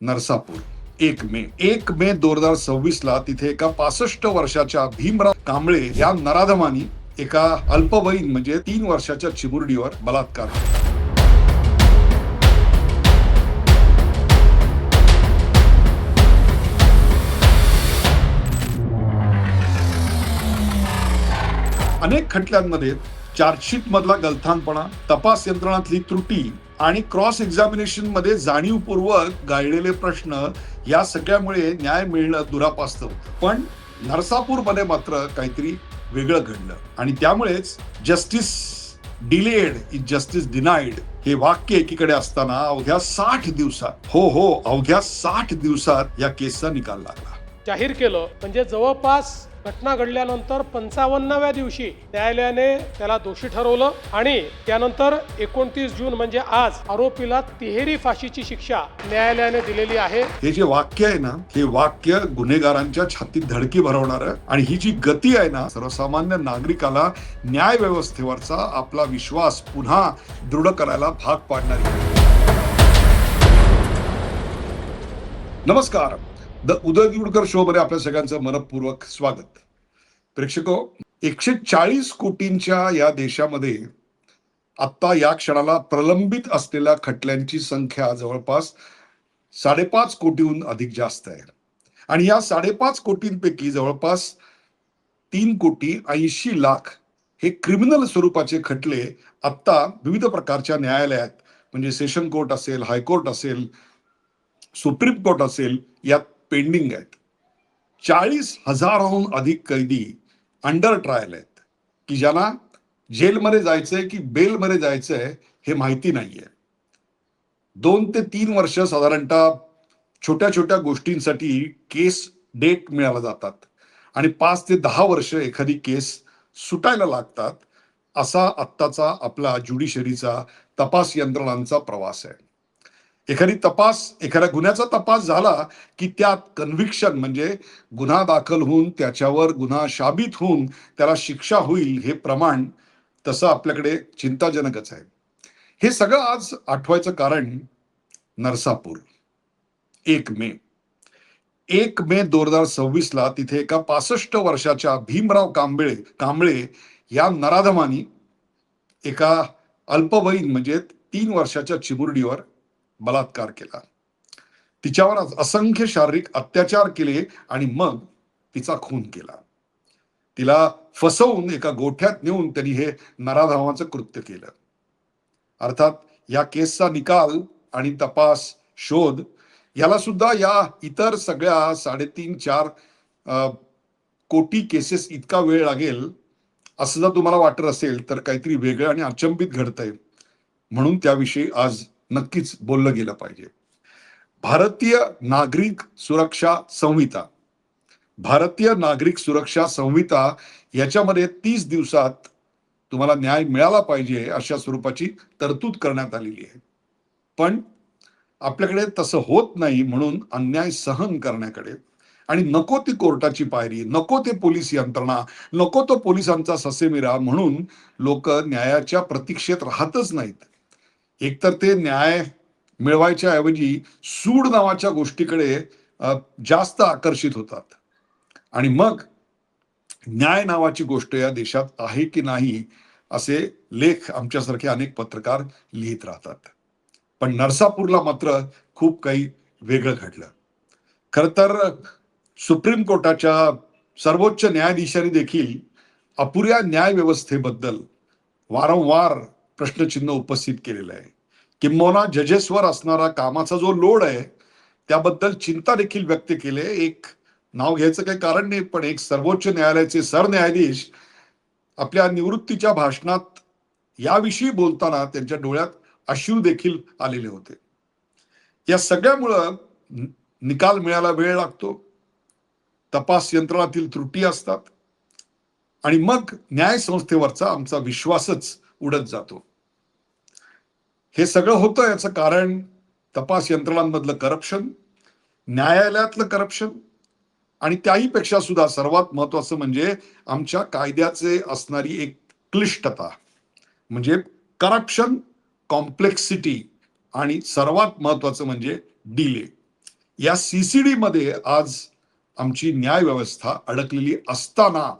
नरसापूर 1 मे 2026 ला तिथे एका 65 वर्षाच्या भीमराव कांबळे या नराधमानी एका अल्पवयीन म्हणजे 3 वर्षाच्या चिमुरडीवर बलात्कार केला. अनेक खटल्यांमध्ये चार्जशीट मधला गलथानपणा, तपास यंत्रणातली त्रुटी आणि क्रॉस एक्झामिनेशन मध्ये जाणीवपूर्वक गाळलेले प्रश्न या सगळ्यामुळे न्याय मिळणं दुरापास्त होतं. पण नरसापूरमध्ये मात्र काहीतरी वेगळं घडलं आणि त्यामुळेच justice delayed is justice denied हे वाक्य एकीकडे असताना अवघ्या 60 दिवसात अवघ्या 60 दिवसात या केसचा निकाल लागला. जाहीर केलं म्हणजे जवळपास घटना घडल्यानंतर 55व्या दिवशी न्यायालयाने त्याला दोषी ठरवलं आणि त्यानंतर 29 जून म्हणजे आज आरोपीला तिहेरी फाशीची शिक्षा न्यायालयाने दिलेली आहे. हे जे वाक्य आहे ना, हे वाक्य गुन्हेगारांच्या छातीत धडकी भरवणारं आणि ही जी गती आहे ना, सर्वसामान्य नागरिकाला न्याय व्यवस्थेवरचा आपला विश्वास पुन्हा दृढ करायला भाग पाडणारी आहे. नमस्कार, द उदय निवडकर शो मध्ये आपल्या सगळ्यांचं मनपूर्वक स्वागत. प्रेक्षको, 140 कोटींच्या या देशामध्ये आता या क्षणाला प्रलंबित असलेल्या खटल्यांची संख्या जवळपास 5.5 कोटीहून अधिक जास्त आहे आणि या 5.5 कोटींपैकी जवळपास 3,80,00,000 हे क्रिमिनल स्वरूपाचे खटले आता विविध प्रकारच्या न्यायालयात म्हणजे सेशन कोर्ट असेल, हायकोर्ट असेल, सुप्रीम कोर्ट असेल, यात पेंडिंग आहेत. 40,000हून अधिक कैदी अंडर ट्रायल आहेत की ज्यांना जेलमध्ये जायचंय की बेलमध्ये जायचंय हे माहिती नाहीये. 2 ते 3 वर्ष साधारणतः छोट्या छोट्या गोष्टींसाठी केस डेट मिळाला जातात आणि 5 ते 10 वर्ष एखादी केस सुटायला लागतात. असा आत्ताचा आपला ज्युडिशरीचा तपास यंत्रणांचा प्रवास आहे. एखाद्या गुन्ह्याचा तपास झाला की त्यात कन्व्हिक्शन म्हणजे गुन्हा दाखल होऊन त्याच्यावर गुन्हा साबित होऊन त्याला शिक्षा होईल हे प्रमाण तसं आपल्याकडे चिंताजनकच आहे. हे सगळं आज आठवायचं कारण नरसापूर 1 मे 2026 ला तिथे एका 65 वर्षाच्या भीमराव कांबळे या नराधमानी एका अल्पवयीन म्हणजे 3 वर्षाच्या चिमुरडीवर बलात्कार केला. तिच्यावर असंख्य शारीरिक अत्याचार केले आणि मग तिचा खून केला. तिला फसवून एका गोठ्यात नेऊन त्यांनी हे नराधमाचं कृत्य केलं. अर्थात या केसचा निकाल आणि तपास शोध याला सुद्धा या इतर सगळ्या 3.5-4 कोटी केसेस इतका वेळ लागेल असं जर तुम्हाला वाटत असेल तर काहीतरी वेगळं आणि अचंबित घडतंय, म्हणून त्याविषयी आज नक्कीच बोललं गेलं पाहिजे. भारतीय नागरिक सुरक्षा संहिता याच्यामध्ये 30 दिवसात तुम्हाला न्याय मिळाला पाहिजे अशा स्वरूपाची तरतूद करण्यात आलेली आहे. पण आपल्याकडे तसं होत नाही, म्हणून अन्याय सहन करण्याकडे आणि नको ती कोर्टाची पायरी, नको ते पोलीस यंत्रणा, नको तो पोलिसांचा ससेमिरा म्हणून लोक न्यायाच्या प्रतीक्षेत राहतच नाहीत. एकतर ते न्याय मिळवायच्या ऐवजी सूड नावाच्या गोष्टीकडे जास्त आकर्षित होतात आणि मग न्याय नावाची गोष्ट या देशात आहे की नाही असे लेख आमच्यासारखे अनेक पत्रकार लिहित राहतात. पण नरसापूरला मात्र खूप काही वेगळं घडलं. खर तर सुप्रीम कोर्टाच्या सर्वोच्च न्यायाधीशांनी देखील अपुऱ्या न्याय व्यवस्थेबद्दल वारंवार प्रश्नचिन्ह उपस्थित केलेलं आहे. किंबहुना जजेसवर असणारा कामाचा जो लोड आहे त्याबद्दल चिंता देखील व्यक्त केली. एक नाव घ्यायचं काही कारण नाही, पण एक सर्वोच्च न्यायालयाचे सरन्यायाधीश आपल्या निवृत्तीच्या भाषणात याविषयी बोलताना त्यांच्या डोळ्यात अश्रू देखील आलेले होते. या सगळ्यामुळं निकाल मिळायला वेळ लागतो, तपास यंत्रणातील त्रुटी असतात आणि मग न्याय संस्थेवरचा आमचा विश्वासच उडत जातो. हे सगळं होतं याचं कारण तपास यंत्रणांमधलं करप्शन, न्यायालयातलं करप्शन आणि त्याही पेक्षा सुद्धा सर्वात महत्वाचं म्हणजे आमच्या कायद्याचे असणारी एक क्लिष्टता म्हणजे करप्शन, कॉम्प्लेक्सिटी आणि सर्वात महत्वाचं म्हणजे डिले. या CCD मध्ये आज आमची न्याय व्यवस्था अडकलेली असताना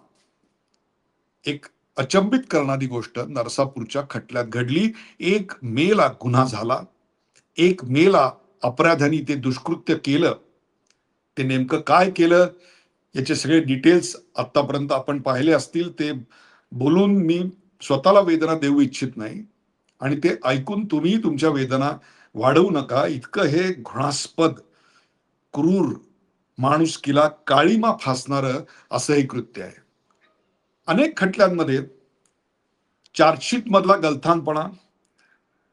एक अचंबित करणारी गोष्ट नरसापूरच्या खटल्यात घडली. 1 मेला गुन्हा झाला. 1 मेला अपराध्याने ते दुष्कृत्य केलं. ते नेमकं काय केलं याचे सगळे डिटेल्स आतापर्यंत आपण पाहिले असतील. ते बोलून मी स्वतःला वेदना देऊ इच्छित नाही आणि ते ऐकून तुम्ही तुमच्या वेदना वाढवू नका. इतकं हे घृणास्पद, क्रूर, माणुसकीला काळीमा फासणारं असं हे कृत्य आहे. अनेक खटल्यांमध्ये चार्जशीट मधला गलथानपणा,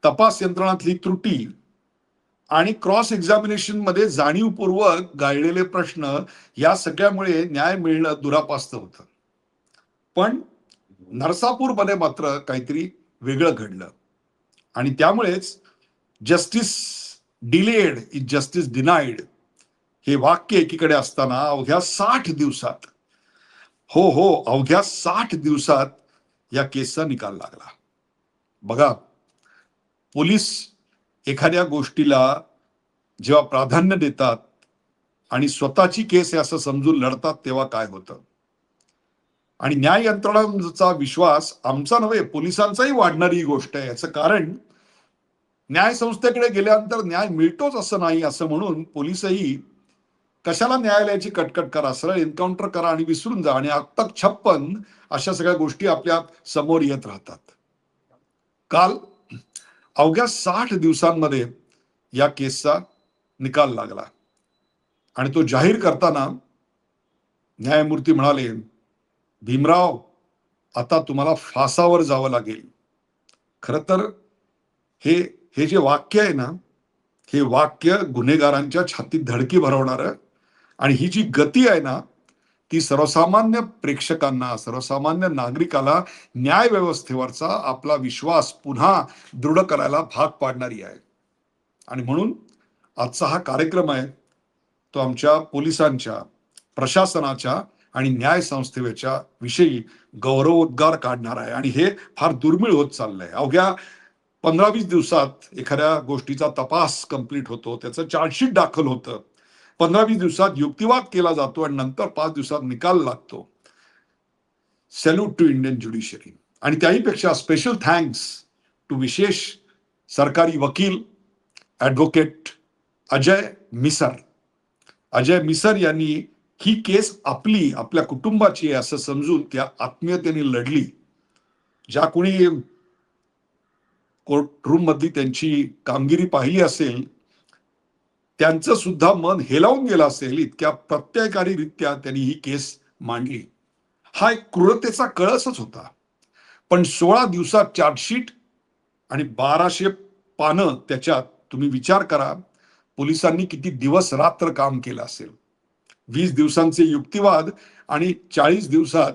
तपास यंत्रणातली त्रुटी आणि क्रॉस एक्झामिनेशन मध्ये जाणीवपूर्वक गाळलेले प्रश्न या सगळ्यामुळे न्याय मिळणं दुरापास्त होतं. पण नरसापूरमध्ये मात्र काहीतरी वेगळं घडलं आणि त्यामुळेच justice delayed is justice denied हे वाक्य एकीकडे असताना अवघ्या 60 दिवसात, अवघ्या 60 दिवसात या केसचा निकाल लागला. बघा, पोलीस एखाद्या गोष्टीला जेव्हा प्राधान्य देतात आणि स्वतःची केस आहे असं समजून लढतात तेव्हा काय होतं. आणि न्याय यंत्रणांचा विश्वास आमचा नव्हे पोलिसांचाही वाढणारी गोष्ट आहे. याचं कारण न्याय संस्थेकडे गेल्यानंतर न्याय मिळतोच असं नाही, असं म्हणून पोलिसही कशाला न्यायालयाची कटकट करा, सरळ एन्काउंटर करा आणि विसरून जा. आणि आता 56 अशा सगळ्या गोष्टी आपल्या समोर येत राहतात. काल अवघ्या 60 दिवसांमध्ये या केसचा निकाल लागला आणि तो जाहीर करताना न्यायमूर्ती म्हणाले, भीमराव, आता तुम्हाला फासावर जावं लागेल. खरं तर हे जे वाक्य आहे ना, हे वाक्य गुन्हेगारांच्या छातीत धडकी भरवणारं आणि ही जी गती आहे ना, ती सर्वसामान्य प्रेक्षकांना, सर्वसामान्य नागरिकाला न्याय व्यवस्थेवरचा आपला विश्वास पुन्हा दृढ करायला भाग पाडणारी आहे. आणि म्हणून आजचा हा कार्यक्रम आहे तो आमच्या पोलिसांच्या, प्रशासनाच्या आणि न्याय संस्थेच्या विषयी गौरवोद्गार काढणार आहे. आणि हे फार दुर्मिळ होत चाललंय. अवघ्या 15-20 दिवसात एखाद्या गोष्टीचा तपास कंप्लीट होतो, त्याचं चार्जशीट दाखल होतं, 15-20 दिवसात युक्तिवाद केला जातो आणि नंतर 5 दिवसात निकाल लागतो. Salute to Indian judiciary. आणि त्याहीपेक्षा स्पेशल थँक्स टू विशेष सरकारी वकील ॲडव्होकेट अजय मिसर. अजय मिसर यांनी ही केस आपल्या कुटुंबाची आहे असं समजून त्या आत्मीयतेने लढली. ज्या कोणी कोर्टरूम मधली त्यांची कामगिरी पाहिली असेल त्यांचं सुद्धा मन हेलावून गेलं असेल, इतक्या प्रत्ययकारीरित्या त्यांनी ही केस मांडली. हा एक क्रूरतेचा कळसच होता. पण 16 दिवसात चार्जशीट आणि 1200 पानं त्याच्यात. तुम्ही विचार करा पोलिसांनी किती दिवस रात्र काम केलं असेल. 20 दिवसांचे युक्तिवाद आणि 40 दिवसात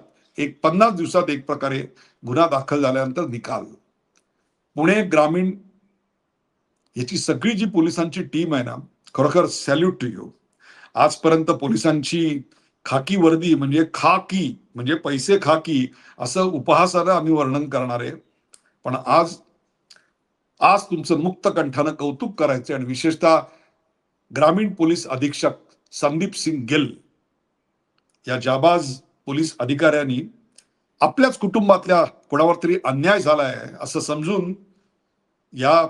50 दिवसात एक प्रकारे गुन्हा दाखल झाल्यानंतर निकाल. पुणे ग्रामीण याची सगळी जी पोलिसांची टीम आहे ना, खरोखर सॅल्यूट टू यू. आजपर्यंत पोलिसांची खाकी वर्दी म्हणजे पैसे खाकी असं उपहासानं आम्ही वर्णन करणार आहे. पण आज तुमचं मुक्त कंठानं कौतुक करायचं. आणि विशेषतः ग्रामीण पोलीस अधीक्षक संदीप सिंग गिल या जाबाज पोलीस अधिकाऱ्यांनी आपल्याच कुटुंबातल्या कोणावर तरी अन्याय झालाय असं समजून या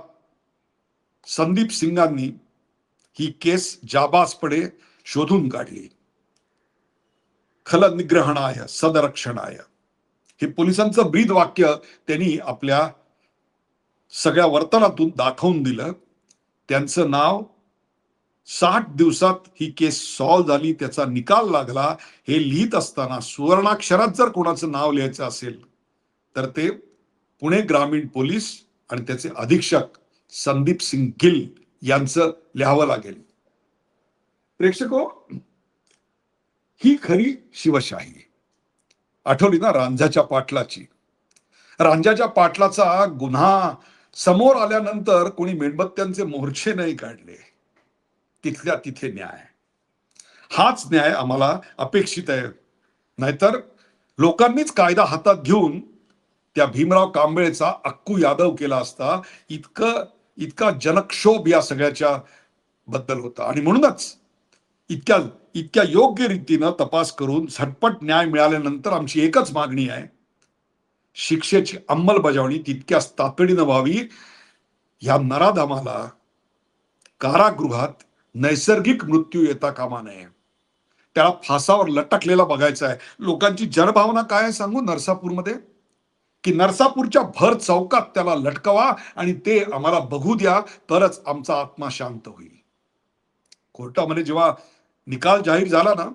संदीप सिंगांनी ही केस जाबाजपणे शोधून काढली. खल निग्रहणाय सदरक्षणाय हे पोलिसांचं ब्रीद वाक्य त्यांनी आपल्या सगळ्या वर्तनातून दाखवून दिलं. त्यांचं नाव 60 दिवसात ही केस सॉल्व्ह झाली, त्याचा निकाल लागला. हे लिहित असताना सुवर्णाक्षरात जर कोणाचं नाव लिहायचं असेल तर ते पुणे ग्रामीण पोलीस आणि त्याचे अधीक्षक संदीप सिंग गिल यांचं लिहावं लागेल. प्रेक्षको, ही खरी शिवशाही. आठवली ना रांझाच्या पाटलाची. रांझाच्या पाटलाचा गुन्हा समोर आल्यानंतर कोणी मेणबत्त्यांचे मोर्चे नाही काढले. तिथल्या तिथे न्याय. हाच न्याय आम्हाला अपेक्षित आहे. नाहीतर लोकांनीच कायदा हातात घेऊन त्या भीमराव कांबळेचा अक्कू यादव केला असता. इतका जनक्षोभ या सगळ्याच्या बद्दल होता. आणि म्हणूनच इतक्या इतक्या योग्य रीतीनं तपास करून झटपट न्याय मिळाल्यानंतर आमची एकच मागणी आहे, शिक्षेची अंमलबजावणी तितक्याच तातडीनं व्हावी. या नराधमाला कारागृहात नैसर्गिक मृत्यू येता कामा नये. त्याला फासावर लटकलेला बघायचा आहे. लोकांची जनभावना काय आहे सांगू नरसापूरमध्ये, की नरसापूरच्या भर चौकात त्याला लटकवा आणि ते आम्हाला बघू द्या, तरच आमचा आत्मा शांत होईल. कोर्टामध्ये जेव्हा निकाल जाहीर झाला ना,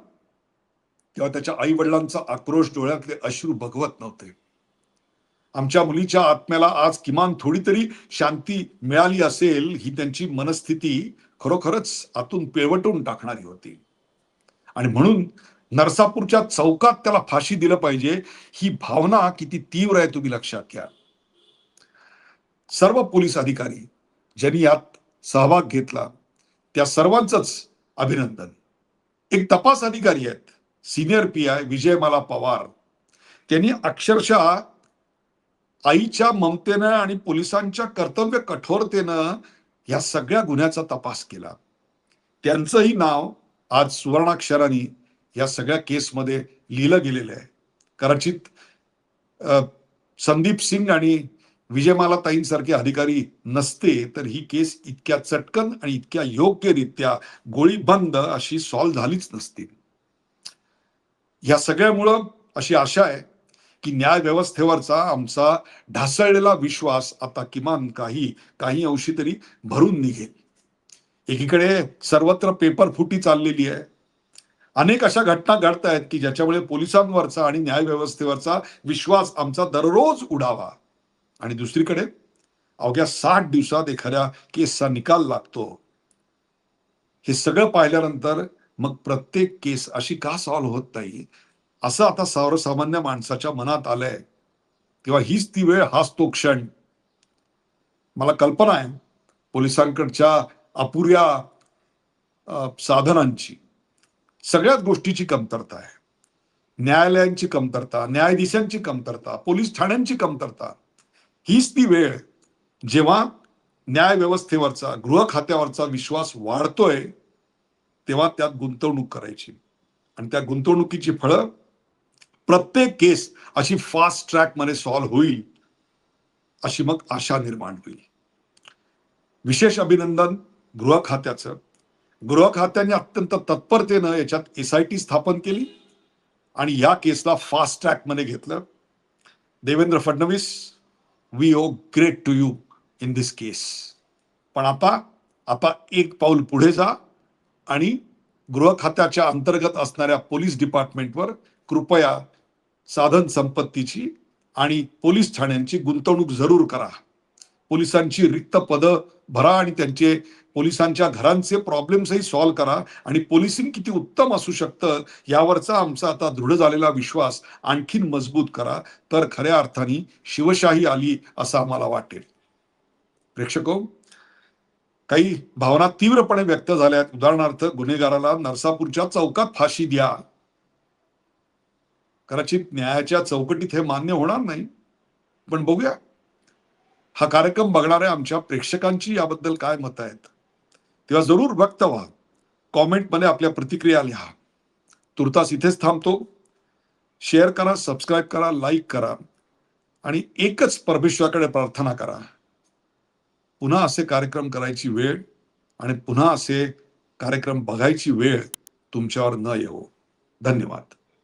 तेव्हा त्याच्या आई वडिलांचा आक्रोश, डोळ्यातले अश्रू बघवत नव्हते. आमच्या मुलीच्या आत्म्याला आज किमान थोडी तरी शांती मिळाली असेल, ही त्यांची मनस्थिती खरोखरच आतून पिळवटून टाकणारी होती. आणि म्हणून नरसापूरच्या चौकात त्याला फाशी दिलं पाहिजे, ही भावना किती तीव्र आहे तुम्ही लक्षात घ्या. सर्व पोलीस अधिकारी ज्यांनी यात सहभाग घेतला त्या सर्वांचंच अभिनंदन. एक तपास अधिकारी आहेत, सिनियर PI विजयमाला पवार, त्यांनी अक्षरशः आईच्या ममतेनं आणि पोलिसांच्या कर्तव्य कठोरतेनं या सगळ्या गुन्ह्याचा तपास केला. त्यांचंही नाव आज सुवर्णाक्षरांनी या सगळ्या केसमध्ये लिहिलं गेलेलं आहे. कदाचित संदीप सिंग आणि विजयमाला ताईंसारखे अधिकारी नसते तर ही केस इतक्या चटकन आणि इतक्या योग्यरित्या गोळीबंद अशी सॉल्व्ह झालीच नसती. या सगळ्यामुळं अशी आशा आहे की न्याय व्यवस्थेवरचा आमचा ढासळलेला विश्वास आता किमान काही अंशी तरी भरून निघेल. एकीकडे सर्वत्र पेपर फुटी चाललेली आहे. अनेक अशा घटना घडत आहेत की ज्याच्यामुळे पोलिसांवरचा आणि न्याय व्यवस्थेवरचा विश्वास आमचा दररोज उडावा. आणि दुसरीकडे अवघ्या 60 दिवसात एखाद्या केसचा निकाल लागतो. हे सगळं पाहिल्यानंतर मग प्रत्येक केस अशी का सॉल्व्ह होत नाही, असं आता सर्वसामान्य माणसाच्या मनात आलंय. तेव्हा हीच ती वेळ, हाच तो क्षण. मला कल्पना आहे पोलिसांकडच्या अपुऱ्या साधनांची, सगळ्याच गोष्टीची कमतरता आहे. न्यायालयांची कमतरता, न्यायाधीशांची कमतरता, पोलीस ठाण्यांची कमतरता. हीच ती वेळ जेव्हा न्याय व्यवस्थेवरचा, गृह खात्यावरचा विश्वास वाढतोय, तेव्हा त्यात गुंतवणूक करायची. आणि त्या गुंतवणुकीची फळं प्रत्येक केस अशी फास्ट ट्रॅक मध्ये सॉल्व्ह होईल, अशी मग आशा निर्माण होईल. विशेष अभिनंदन गृह खात्याचं. गृह खात्याने अत्यंत तत्परतेनं याच्यात SIT स्थापन केली आणि या केसला फास्ट ट्रॅक मध्ये घेतलं. Devendra Fadnavis, we owe great to you in this case. पण आता एक पाऊल पुढे जा आणि गृह खात्याच्या अंतर्गत असणाऱ्या पोलीस डिपार्टमेंटवर कृपया साधन संपत्तीची आणि पोलीस ठाण्यांची गुंतवणूक जरूर करा. पोलिसांची रिक्त पदं भरा आणि त्यांचे पोलिसांच्या घरांचे प्रॉब्लेम्सही सॉल्व्ह करा. आणि पोलिसिंग किती उत्तम असू शकतं यावरचा आमचा आता दृढ झालेला विश्वास आणखीन मजबूत करा. तर खऱ्या अर्थाने शिवशाही आली असं आम्हाला वाटेल. प्रेक्षको, काही भावना तीव्रपणे व्यक्त झाल्या आहेत. उदाहरणार्थ, गुन्हेगाराला नरसापूरच्या चौकात फाशी द्या. कदाचित न्यायाच्या चौकटीत हे मान्य होणार नाही, पण बघूया हा कार्यक्रम बघणाऱ्या आमच्या प्रेक्षकांची याबद्दल काय मत आहेत, तेव्हा जरूर व्यक्त व्हा. कॉमेंटमध्ये आपल्या प्रतिक्रिया लिहा. तुर्तास इथेच थांबतो. शेअर करा, सबस्क्राईब करा, लाईक करा आणि एकच परमेश्वराकडे प्रार्थना करा, पुन्हा असे कार्यक्रम करायची वेळ आणि पुन्हा असे कार्यक्रम बघायची वेळ तुमच्यावर न येवो. धन्यवाद.